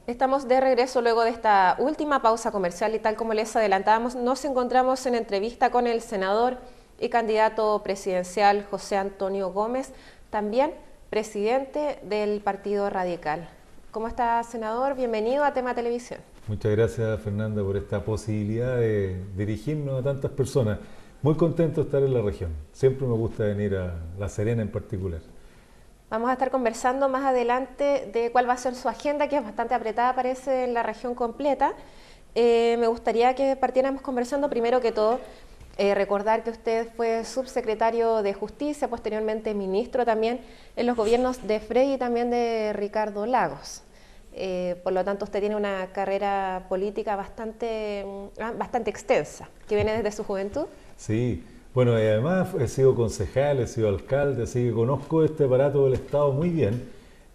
Estamos de regreso luego de esta última pausa comercial y tal como les adelantábamos, nos encontramos en entrevista con el senador y candidato presidencial José Antonio Gómez, también presidente del Partido Radical. ¿Cómo está, senador? Bienvenido a Tema Televisión. Muchas gracias, Fernanda, por esta posibilidad de dirigirnos a tantas personas. Muy contento de estar en la región. Siempre me gusta venir a La Serena en particular. Vamos a estar conversando más adelante de cuál va a ser su agenda, que es bastante apretada, parece, en la región completa. Me gustaría que partiéramos conversando, primero que todo, recordar que usted fue subsecretario de Justicia, posteriormente ministro también en los gobiernos de Frei y también de Ricardo Lagos. Por lo tanto, usted tiene una carrera política bastante extensa, que viene desde su juventud. Sí. Bueno, además he sido concejal, he sido alcalde, así que conozco este aparato del Estado muy bien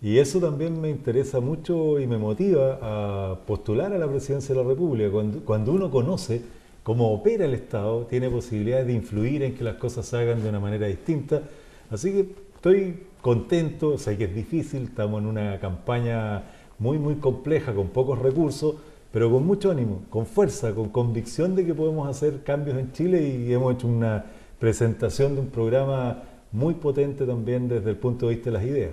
y eso también me interesa mucho y me motiva a postular a la presidencia de la República. Cuando uno conoce cómo opera el Estado, tiene posibilidades de influir en que las cosas se hagan de una manera distinta. Así que estoy contento, sé que es difícil, estamos en una campaña muy compleja, con pocos recursos, pero con mucho ánimo, con fuerza, con convicción de que podemos hacer cambios en Chile y hemos hecho una presentación de un programa muy potente también desde el punto de vista de las ideas.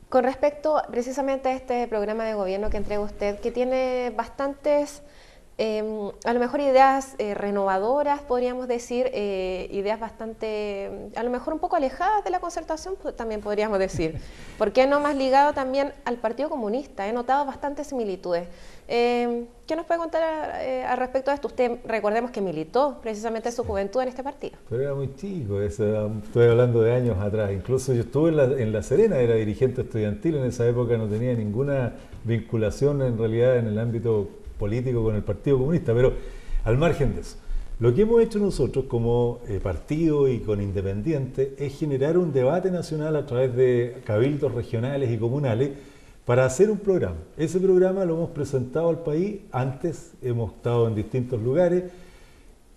Con respecto precisamente a este programa de gobierno que entrega usted, que tiene bastantes, a lo mejor ideas renovadoras, podríamos decir, ideas bastante, a lo mejor un poco alejadas de la concertación, pues, también podríamos decir. ¿Por qué no más ligado también al Partido Comunista? He notado bastantes similitudes. ¿Qué nos puede contar al respecto de esto? Usted, recordemos que militó precisamente su juventud en este partido. Pero era muy chico, estoy hablando de años atrás. Incluso yo estuve en La Serena, era dirigente estudiantil, en esa época no tenía ninguna vinculación en realidad en el ámbito político con el Partido Comunista, pero al margen de eso, lo que hemos hecho nosotros como partido y con Independiente es generar un debate nacional a través de cabildos regionales y comunales para hacer un programa. Ese programa lo hemos presentado al país, antes hemos estado en distintos lugares,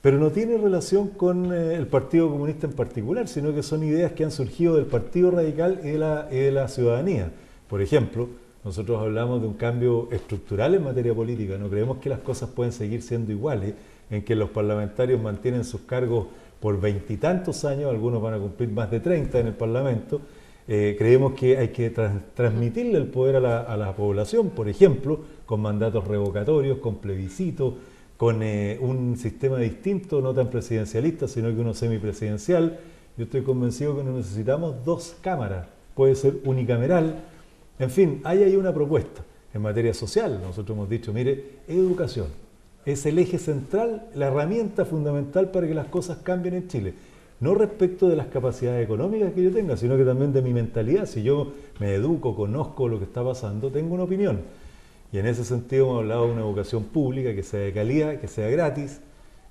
pero no tiene relación con el Partido Comunista en particular, sino que son ideas que han surgido del Partido Radical y de la ciudadanía. Por ejemplo, nosotros hablamos de un cambio estructural en materia política, no creemos que las cosas pueden seguir siendo iguales, en que los parlamentarios mantienen sus cargos por veintitantos años, algunos van a cumplir más de 30 en el Parlamento. Creemos que hay que transmitirle el poder a la población, por ejemplo, con mandatos revocatorios, con plebiscitos, con un sistema distinto, no tan presidencialista, sino que uno semipresidencial. Yo estoy convencido que no necesitamos dos cámaras, puede ser unicameral. En fin, hay una propuesta en materia social. Nosotros hemos dicho, mire, educación es el eje central, la herramienta fundamental para que las cosas cambien en Chile. No respecto de las capacidades económicas que yo tenga, sino que también de mi mentalidad. Si yo me educo, conozco lo que está pasando, tengo una opinión. Y en ese sentido hemos hablado de una educación pública que sea de calidad, que sea gratis.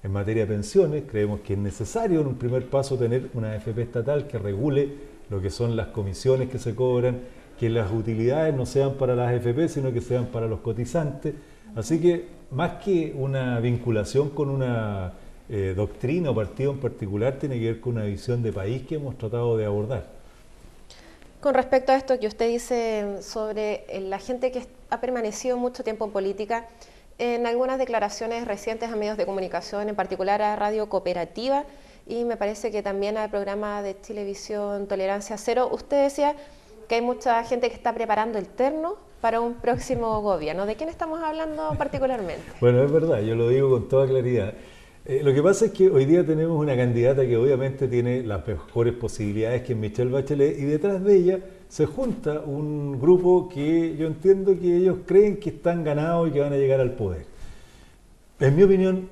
En materia de pensiones, creemos que es necesario en un primer paso tener una AFP estatal que regule lo que son las comisiones que se cobran, que las utilidades no sean para las AFP, sino que sean para los cotizantes. Así que, más que una vinculación con una doctrina o partido en particular, tiene que ver con una visión de país que hemos tratado de abordar. Con respecto a esto que usted dice sobre la gente que ha permanecido mucho tiempo en política, en algunas declaraciones recientes a medios de comunicación, en particular a Radio Cooperativa, y me parece que también al programa de televisión Tolerancia Cero, usted decía que hay mucha gente que está preparando el terno para un próximo gobierno. ¿De quién estamos hablando particularmente? Bueno, es verdad, yo lo digo con toda claridad. Lo que pasa es que hoy día tenemos una candidata que obviamente tiene las mejores posibilidades, que es Michelle Bachelet, y detrás de ella se junta un grupo que yo entiendo que ellos creen que están ganados y que van a llegar al poder. En mi opinión,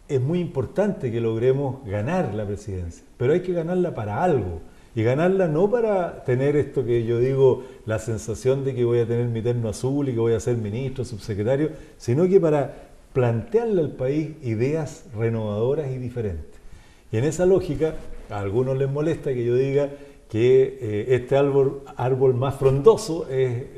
es muy importante que logremos ganar la presidencia, pero hay que ganarla para algo. Y ganarla no para tener esto que yo digo, la sensación de que voy a tener mi terno azul y que voy a ser ministro, subsecretario, sino que para plantearle al país ideas renovadoras y diferentes. Y en esa lógica, a algunos les molesta que yo diga que este árbol más frondoso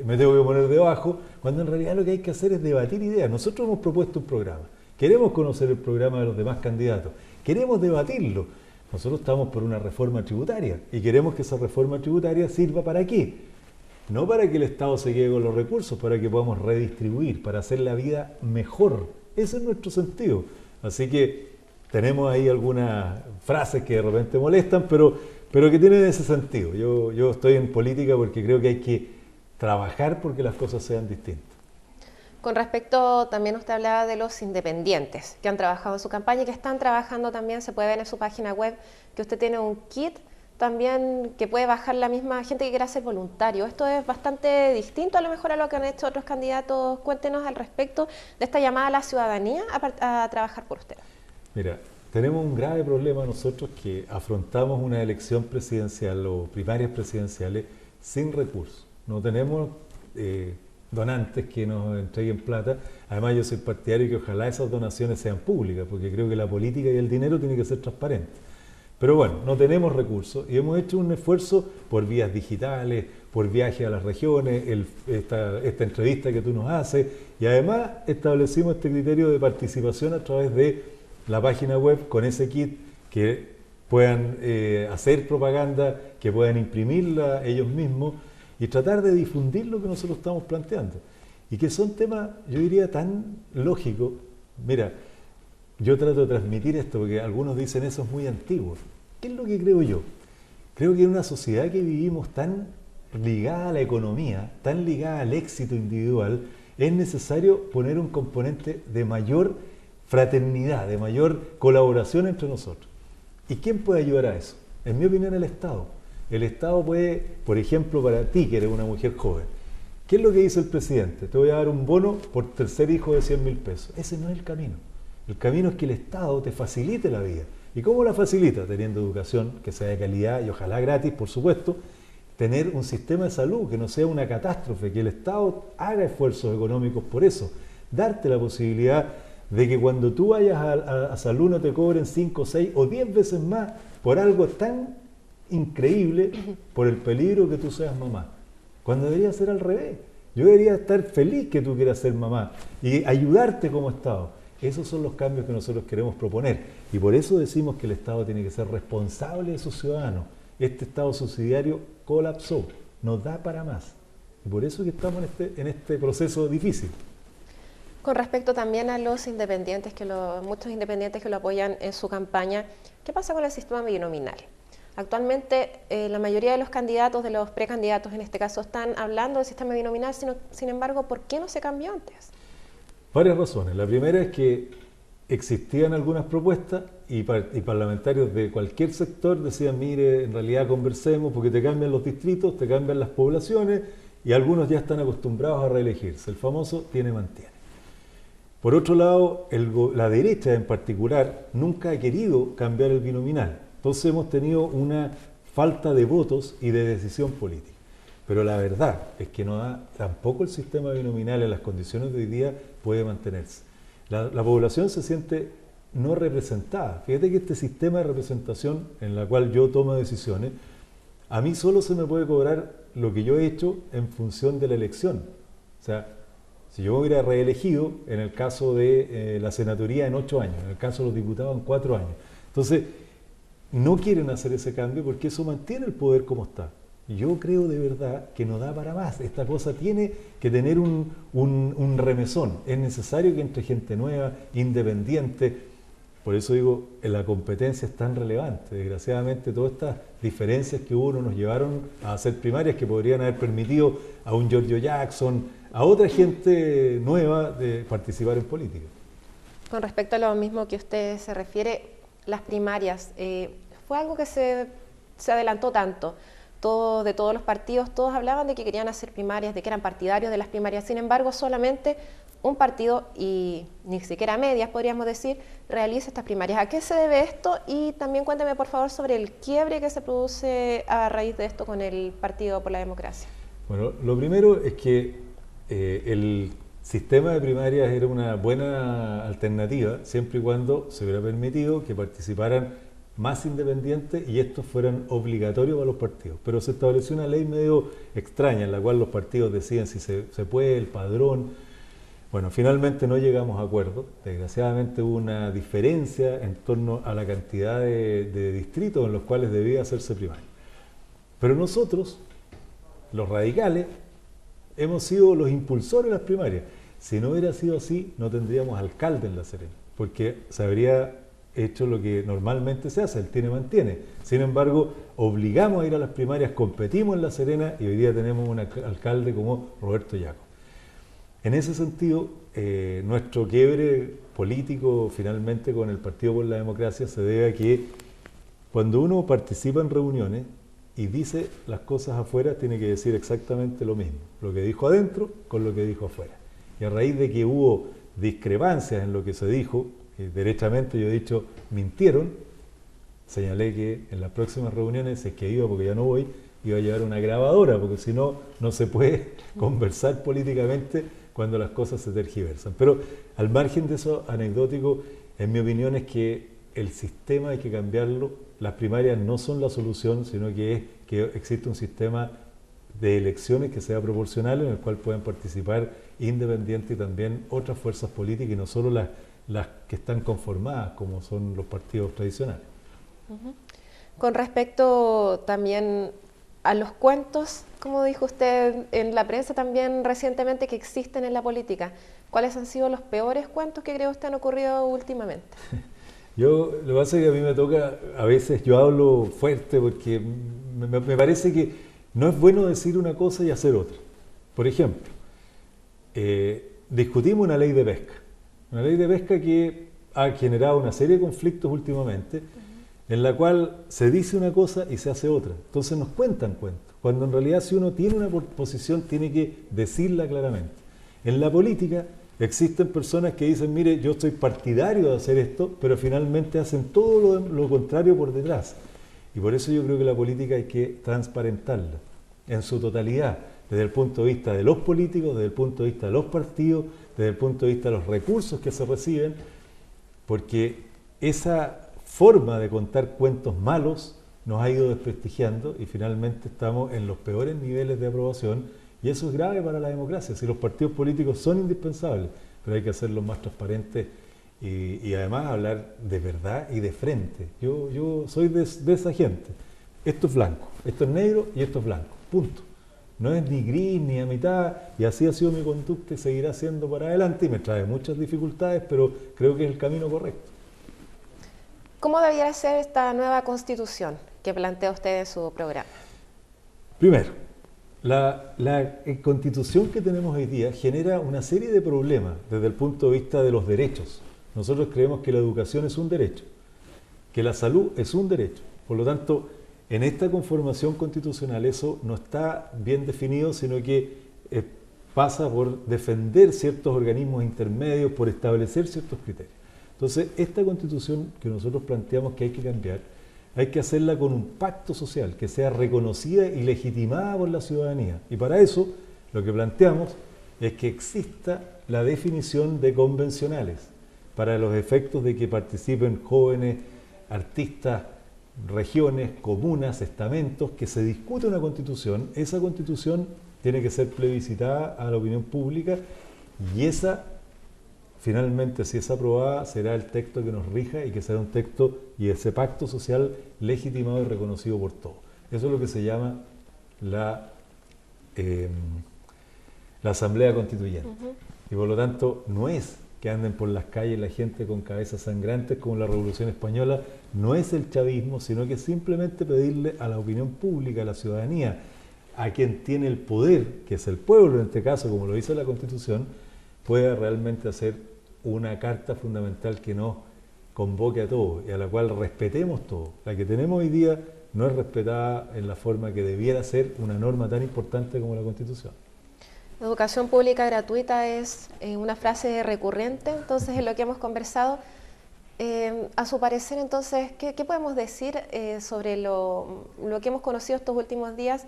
me tengo que poner debajo, cuando en realidad lo que hay que hacer es debatir ideas. Nosotros hemos propuesto un programa, queremos conocer el programa de los demás candidatos, queremos debatirlo. Nosotros estamos por una reforma tributaria y queremos que esa reforma tributaria sirva ¿para qué? no para que el Estado se quede con los recursos, para que podamos redistribuir, para hacer la vida mejor. Ese es nuestro sentido. Así que tenemos ahí algunas frases que de repente molestan, pero que tienen ese sentido. Yo estoy en política porque creo que hay que trabajar porque las cosas sean distintas. Con respecto, también usted hablaba de los independientes que han trabajado en su campaña y que están trabajando también, se puede ver en su página web que usted tiene un kit también que puede bajar la misma gente que quiera ser voluntario. Esto es bastante distinto a lo mejor a lo que han hecho otros candidatos. Cuéntenos al respecto de esta llamada a la ciudadanía a trabajar por usted. Mira, tenemos un grave problema nosotros que afrontamos una elección presidencial o primarias presidenciales sin recursos. No tenemos donantes que nos entreguen plata. Además, yo soy partidario que ojalá esas donaciones sean públicas, porque creo que la política y el dinero tienen que ser transparentes. Pero bueno, no tenemos recursos y hemos hecho un esfuerzo por vías digitales, por viajes a las regiones, esta entrevista que tú nos haces, y además establecimos este criterio de participación a través de la página web con ese kit que puedan hacer propaganda, que puedan imprimirla ellos mismos y tratar de difundir lo que nosotros estamos planteando. Y que son temas, yo diría, tan lógicos. Mira, yo trato de transmitir esto porque algunos dicen eso es muy antiguo. ¿Qué es lo que creo yo? Creo que en una sociedad que vivimos tan ligada a la economía, tan ligada al éxito individual, es necesario poner un componente de mayor fraternidad, de mayor colaboración entre nosotros. ¿Y quién puede ayudar a eso? En mi opinión, el Estado. El Estado puede, por ejemplo, para ti que eres una mujer joven, ¿qué es lo que dice el presidente? Te voy a dar un bono por tercer hijo de 100.000 pesos. Ese no es el camino. El camino es que el Estado te facilite la vida. ¿Y cómo la facilita? Teniendo educación que sea de calidad y ojalá gratis, por supuesto. Tener un sistema de salud que no sea una catástrofe, que el Estado haga esfuerzos económicos por eso. Darte la posibilidad de que cuando tú vayas a salud no te cobren 5, 6 o 10 veces más por algo tan increíble, por el peligro que tú seas mamá. Cuando debería ser al revés. Yo debería estar feliz que tú quieras ser mamá y ayudarte como Estado. Esos son los cambios que nosotros queremos proponer y por eso decimos que el Estado tiene que ser responsable de sus ciudadanos. Este Estado subsidiario colapsó, no da para más y por eso que estamos en este proceso difícil. Con respecto también a los independientes, muchos independientes que lo apoyan en su campaña, ¿qué pasa con el sistema binominal? Actualmente la mayoría de los candidatos, de los precandidatos en este caso, están hablando del sistema binominal, sin embargo, ¿por qué no se cambió antes? Varias razones. La primera es que existían algunas propuestas y parlamentarios de cualquier sector decían, mire, en realidad conversemos porque te cambian los distritos, te cambian las poblaciones y algunos ya están acostumbrados a reelegirse. El famoso tiene-mantiene. Por otro lado, la derecha en particular nunca ha querido cambiar el binominal. Entonces hemos tenido una falta de votos y de decisión política. Pero la verdad es que tampoco el sistema binominal en las condiciones de hoy día puede mantenerse. La población se siente no representada. Fíjate que este sistema de representación en la cual yo tomo decisiones, a mí solo se me puede cobrar lo que yo he hecho en función de la elección. O sea, si yo me hubiera reelegido, en el caso de la senatoría en 8 años, en el caso de los diputados en 4 años. Entonces, no quieren hacer ese cambio porque eso mantiene el poder como está. Yo creo de verdad que no da para más. Esta cosa tiene que tener un remesón. Es necesario que entre gente nueva, independiente. Por eso digo, la competencia es tan relevante. Desgraciadamente, todas estas diferencias que hubo nos llevaron a hacer primarias que podrían haber permitido a un Giorgio Jackson, a otra gente nueva de participar en política. Con respecto a lo mismo que usted se refiere, las primarias, fue algo que se adelantó tanto. De todos los partidos, todos hablaban de que querían hacer primarias, de que eran partidarios de las primarias. Sin embargo, solamente un partido, y ni siquiera medias, podríamos decir, realiza estas primarias. ¿A qué se debe esto? Y también cuénteme, por favor, sobre el quiebre que se produce a raíz de esto con el Partido por la Democracia. Bueno, lo primero es que el sistema de primarias era una buena alternativa, siempre y cuando se hubiera permitido que participaran más independientes y estos fueran obligatorios para los partidos. Pero se estableció una ley medio extraña en la cual los partidos deciden si se puede, el padrón. Bueno, finalmente no llegamos a acuerdo. Desgraciadamente hubo una diferencia en torno a la cantidad de distritos en los cuales debía hacerse primaria. Pero nosotros los radicales, hemos sido los impulsores de las primarias. Si no hubiera sido así, no tendríamos alcalde en La Serena, porque se habría hecho lo que normalmente se hace, el tiene-mantiene. Sin embargo, obligamos a ir a las primarias, competimos en La Serena y hoy día tenemos un alcalde como Roberto Yaco. En ese sentido, nuestro quiebre político finalmente con el Partido por la Democracia se debe a que cuando uno participa en reuniones y dice las cosas afuera, tiene que decir exactamente lo mismo, lo que dijo adentro con lo que dijo afuera. Y a raíz de que hubo discrepancias en lo que se dijo, derechamente yo he dicho, mintieron, señalé que en las próximas reuniones, si es que iba, porque ya no voy, iba a llevar una grabadora, porque si no, no se puede conversar políticamente cuando las cosas se tergiversan. Pero al margen de eso anecdótico, en mi opinión es que el sistema hay que cambiarlo. Las primarias no son la solución, sino que es que existe un sistema de elecciones que sea proporcional, en el cual puedan participar independientes y también otras fuerzas políticas y no solo las que están conformadas, como son los partidos tradicionales. Con respecto también a los cuentos, como dijo usted en la prensa también recientemente, que existen en la política, ¿cuáles han sido los peores cuentos que cree usted han ocurrido últimamente? Lo que pasa es que a mí me toca, a veces yo hablo fuerte porque me parece que no es bueno decir una cosa y hacer otra. Por ejemplo, discutimos una ley de pesca que ha generado una serie de conflictos últimamente, en la cual se dice una cosa y se hace otra. Entonces nos cuentan cuentos, cuando en realidad si uno tiene una posición tiene que decirla claramente. En la política existen personas que dicen, mire, yo estoy partidario de hacer esto, pero finalmente hacen todo lo contrario por detrás. Y por eso yo creo que la política hay que transparentarla en su totalidad, desde el punto de vista de los políticos, desde el punto de vista de los partidos, desde el punto de vista de los recursos que se reciben, porque esa forma de contar cuentos malos nos ha ido desprestigiando y finalmente estamos en los peores niveles de aprobación y eso es grave para la democracia. Si los partidos políticos son indispensables, pero hay que hacerlos más transparentes y además hablar de verdad y de frente. Yo soy de esa gente. Esto es blanco, esto es negro y esto es blanco, punto. No es ni gris ni a mitad y así ha sido mi conducta y seguirá siendo para adelante y me trae muchas dificultades, pero creo que es el camino correcto. ¿Cómo debiera ser esta nueva constitución que plantea usted en su programa? Primero, la constitución que tenemos hoy día genera una serie de problemas desde el punto de vista de los derechos. Nosotros creemos que la educación es un derecho, que la salud es un derecho. Por lo tanto, en esta conformación constitucional eso no está bien definido, sino que pasa por defender ciertos organismos intermedios, por establecer ciertos criterios. Entonces, esta constitución que nosotros planteamos que hay que cambiar, hay que hacerla con un pacto social, que sea reconocida y legitimada por la ciudadanía. Y para eso, lo que planteamos es que exista la definición de convencionales, para los efectos de que participen jóvenes, artistas, regiones, comunas, estamentos, que se discute una constitución. Esa constitución tiene que ser plebiscitada a la opinión pública y esa finalmente, si es aprobada, será el texto que nos rija y que será un texto y ese pacto social legitimado y reconocido por todos. Eso es lo que se llama la Asamblea Constituyente. Y por lo tanto, no es que anden por las calles la gente con cabezas sangrantes como la Revolución Española, no es el chavismo, sino que es simplemente pedirle a la opinión pública, a la ciudadanía, a quien tiene el poder, que es el pueblo en este caso, como lo dice la Constitución, pueda realmente hacer una carta fundamental que nos convoque a todos y a la cual respetemos todos. La que tenemos hoy día no es respetada en la forma que debiera ser una norma tan importante como la Constitución. Educación pública gratuita es una frase recurrente, entonces, en lo que hemos conversado. A su parecer, entonces, ¿qué podemos decir sobre lo que hemos conocido estos últimos días,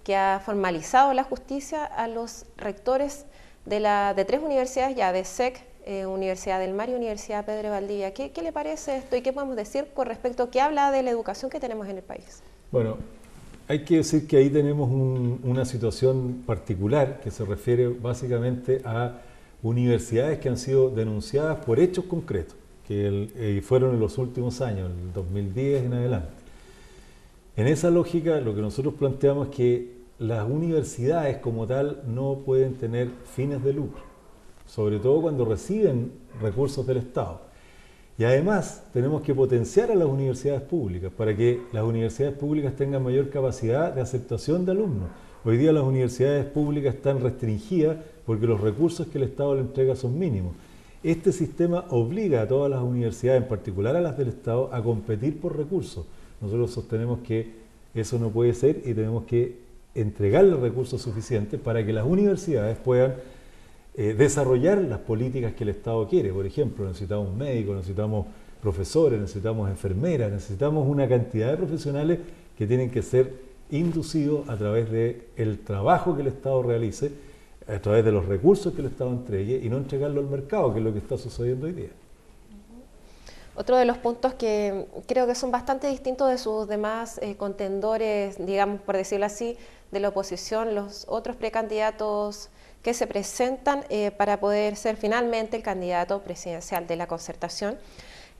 que ha formalizado la justicia a los rectores de 3 universidades ya, de SEC, Universidad del Mar y Universidad Pedro de Valdivia? ¿Qué le parece esto y qué podemos decir con respecto a qué habla de la educación que tenemos en el país? Bueno, hay que decir que ahí tenemos una situación particular que se refiere básicamente a universidades que han sido denunciadas por hechos concretos, que fueron en los últimos años, el 2010 en adelante. En esa lógica, lo que nosotros planteamos es que las universidades como tal no pueden tener fines de lucro, sobre todo cuando reciben recursos del Estado. Y además tenemos que potenciar a las universidades públicas para que las universidades públicas tengan mayor capacidad de aceptación de alumnos. Hoy día las universidades públicas están restringidas porque los recursos que el Estado le entrega son mínimos. Este sistema obliga a todas las universidades, en particular a las del Estado, a competir por recursos. Nosotros sostenemos que eso no puede ser y tenemos que entregarles recursos suficientes para que las universidades puedan desarrollar las políticas que el Estado quiere. Por ejemplo, necesitamos médicos, necesitamos profesores, necesitamos enfermeras, necesitamos una cantidad de profesionales que tienen que ser inducidos a través del trabajo que el Estado realice, a través de los recursos que el Estado entregue y no entregarlo al mercado, que es lo que está sucediendo hoy día. Otro de los puntos que creo que son bastante distintos de sus demás contendores, digamos, por decirlo así, de la oposición, los otros precandidatos que se presentan para poder ser finalmente el candidato presidencial de la Concertación,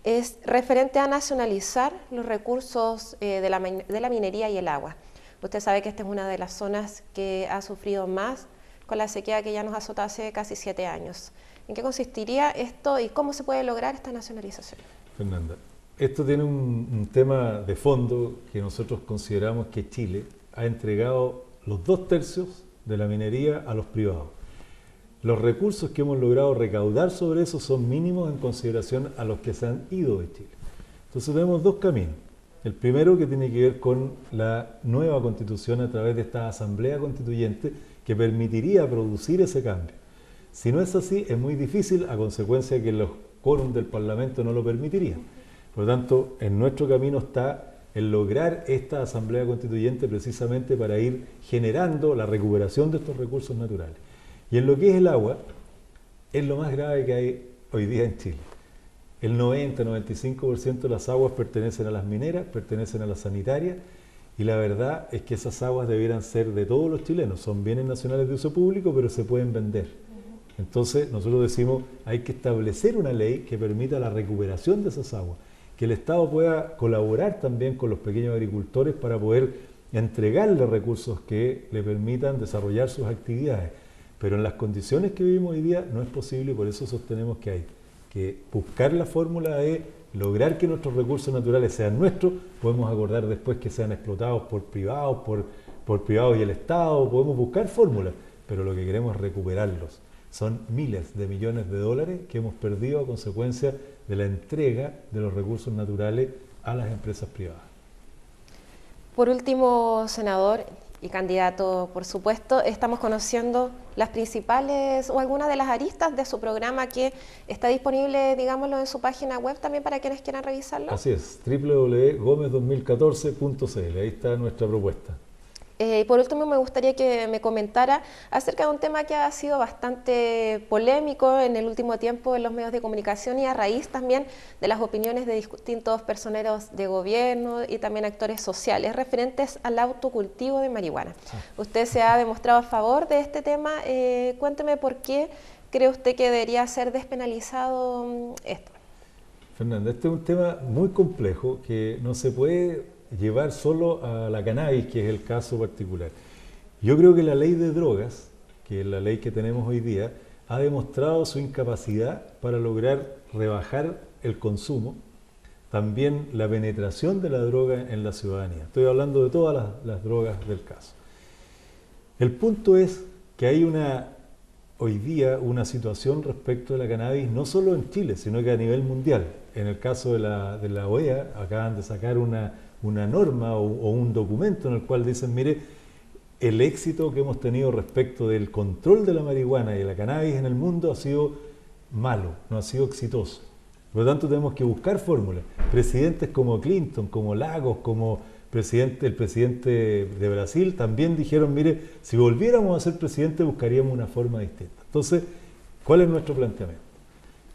es referente a nacionalizar los recursos de la minería y el agua. Usted sabe que esta es una de las zonas que ha sufrido más con la sequía que ya nos azota hace casi 7 años. ¿En qué consistiría esto y cómo se puede lograr esta nacionalización? Fernanda, esto tiene un tema de fondo que nosotros consideramos que Chile ha entregado los 2/3 de la minería a los privados. Los recursos que hemos logrado recaudar sobre eso son mínimos en consideración a los que se han ido de Chile. Entonces tenemos dos caminos. El primero, que tiene que ver con la nueva constitución a través de esta asamblea constituyente que permitiría producir ese cambio. Si no es así, es muy difícil, a consecuencia de que los quórum del Parlamento no lo permitirían. Por lo tanto, en nuestro camino está el lograr esta asamblea constituyente precisamente para ir generando la recuperación de estos recursos naturales. Y en lo que es el agua, es lo más grave que hay hoy día en Chile. El 90-95% de las aguas pertenecen a las mineras, pertenecen a las sanitarias, y la verdad es que esas aguas debieran ser de todos los chilenos. Son bienes nacionales de uso público, pero se pueden vender. Entonces nosotros decimos, hay que establecer una ley que permita la recuperación de esas aguas, que el Estado pueda colaborar también con los pequeños agricultores para poder entregarles recursos que le permitan desarrollar sus actividades. Pero en las condiciones que vivimos hoy día no es posible, y por eso sostenemos que hay que buscar la fórmula de lograr que nuestros recursos naturales sean nuestros. Podemos acordar después que sean explotados por privados y el Estado, podemos buscar fórmulas, pero lo que queremos es recuperarlos. Son miles de millones de dólares que hemos perdido a consecuencia de la entrega de los recursos naturales a las empresas privadas. Por último, senador y candidato, por supuesto, estamos conociendo las principales o algunas de las aristas de su programa que está disponible, digámoslo, en su página web también para quienes quieran revisarlo. Así es, www.gomez2014.cl, ahí está nuestra propuesta. Y por último me gustaría que me comentara acerca de un tema que ha sido bastante polémico en el último tiempo en los medios de comunicación y a raíz también de las opiniones de distintos personeros de gobierno y también actores sociales referentes al autocultivo de marihuana. Sí. Usted se ha demostrado a favor de este tema. Cuénteme por qué cree usted que debería ser despenalizado esto. Fernanda, este es un tema muy complejo que no se puede llevar solo a la cannabis, que es el caso particular. Yo creo que la ley de drogas, que es la ley que tenemos hoy día, ha demostrado su incapacidad para lograr rebajar el consumo, también la penetración de la droga en la ciudadanía. Estoy hablando de todas las drogas del caso. El punto es que hay hoy día una situación respecto de la cannabis, no solo en Chile, sino que a nivel mundial. En el caso de la OEA, acaban de sacar una norma o un documento en el cual dicen, mire, el éxito que hemos tenido respecto del control de la marihuana y de la cannabis en el mundo ha sido malo, no ha sido exitoso. Por lo tanto, tenemos que buscar fórmulas. Presidentes como Clinton, como Lagos, como el presidente de Brasil, también dijeron, mire, si volviéramos a ser presidente buscaríamos una forma distinta. Entonces, ¿cuál es nuestro planteamiento?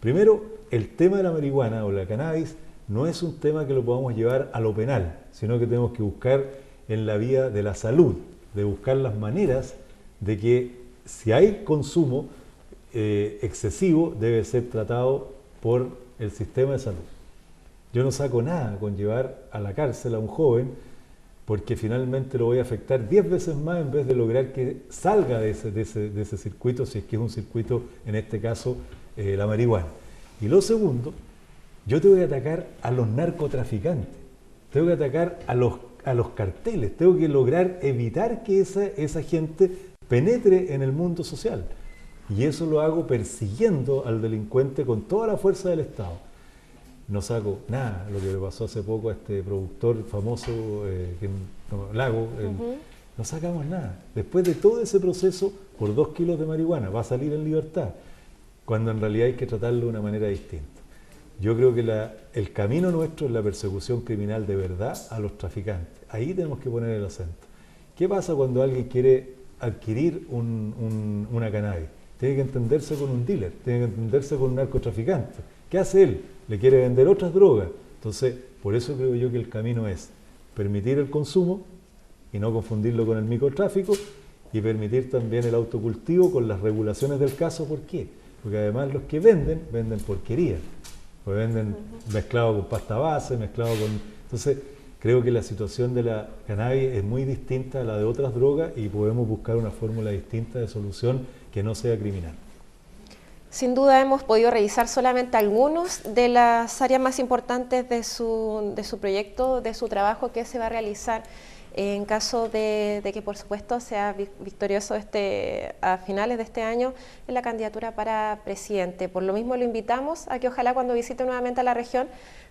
Primero, el tema de la marihuana o la cannabis no es un tema que lo podamos llevar a lo penal, sino que tenemos que buscar en la vía de la salud, de buscar las maneras de que si hay consumo excesivo debe ser tratado por el sistema de salud. Yo no saco nada con llevar a la cárcel a un joven porque finalmente lo voy a afectar 10 veces más en vez de lograr que salga de ese circuito, si es que es un circuito, en este caso, la marihuana. Y lo segundo, yo tengo que atacar a los narcotraficantes, tengo que atacar a los carteles, tengo que lograr evitar que esa gente penetre en el mundo social. Y eso lo hago persiguiendo al delincuente con toda la fuerza del Estado. No saco nada, lo que le pasó hace poco a este productor famoso, Lago, no sacamos nada. Después de todo ese proceso, por 2 kilos de marihuana, va a salir en libertad, cuando en realidad hay que tratarlo de una manera distinta. Yo creo que el camino nuestro es la persecución criminal de verdad a los traficantes. Ahí tenemos que poner el acento. ¿Qué pasa cuando alguien quiere adquirir una cannabis? Tiene que entenderse con un dealer, tiene que entenderse con un narcotraficante. ¿Qué hace él? Le quiere vender otras drogas. Entonces, por eso creo yo que el camino es permitir el consumo y no confundirlo con el microtráfico, y permitir también el autocultivo con las regulaciones del caso. ¿Por qué? Porque además los que venden porquería, pues venden mezclado con pasta base, mezclado con... Entonces, creo que la situación de la cannabis es muy distinta a la de otras drogas y podemos buscar una fórmula distinta de solución que no sea criminal. Sin duda hemos podido revisar solamente algunos de las áreas más importantes de su proyecto, de su trabajo que se va a realizar en caso de que, por supuesto, sea victorioso a finales de este año en la candidatura para presidente. Por lo mismo lo invitamos a que ojalá cuando visite nuevamente a la región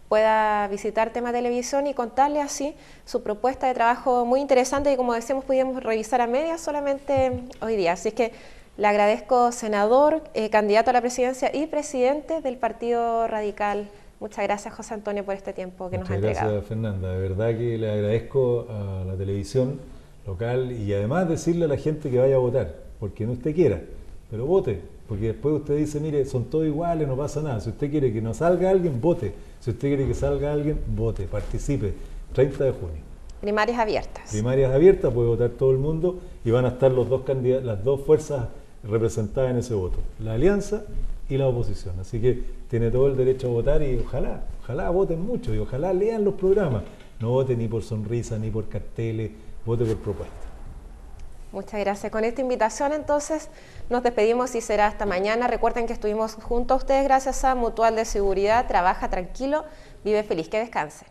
pueda visitar Tema Televisión y contarle así su propuesta de trabajo muy interesante, y como decíamos pudimos revisar a medias solamente hoy día. Así es que le agradezco, senador, candidato a la presidencia y presidente del Partido Radical. Muchas gracias, José Antonio, por este tiempo que nos ha entregado. Muchas gracias, Fernanda. De verdad que le agradezco a la televisión local, y además decirle a la gente que vaya a votar, porque no usted quiera, pero vote, porque después usted dice, mire, son todos iguales, no pasa nada. Si usted quiere que no salga alguien, vote. Si usted quiere que salga alguien, vote, participe. 30 de junio. Primarias abiertas. Primarias abiertas, puede votar todo el mundo, y van a estar los dos candidatos, las dos fuerzas representadas en ese voto, la alianza y la oposición. Así que tiene todo el derecho a votar, y ojalá voten mucho, y ojalá lean los programas. No voten ni por sonrisa ni por carteles, vote por propuesta. Muchas gracias. Con esta invitación entonces nos despedimos y será hasta mañana. Recuerden que estuvimos junto a ustedes gracias a Mutual de Seguridad. Trabaja tranquilo, vive feliz, que descansen.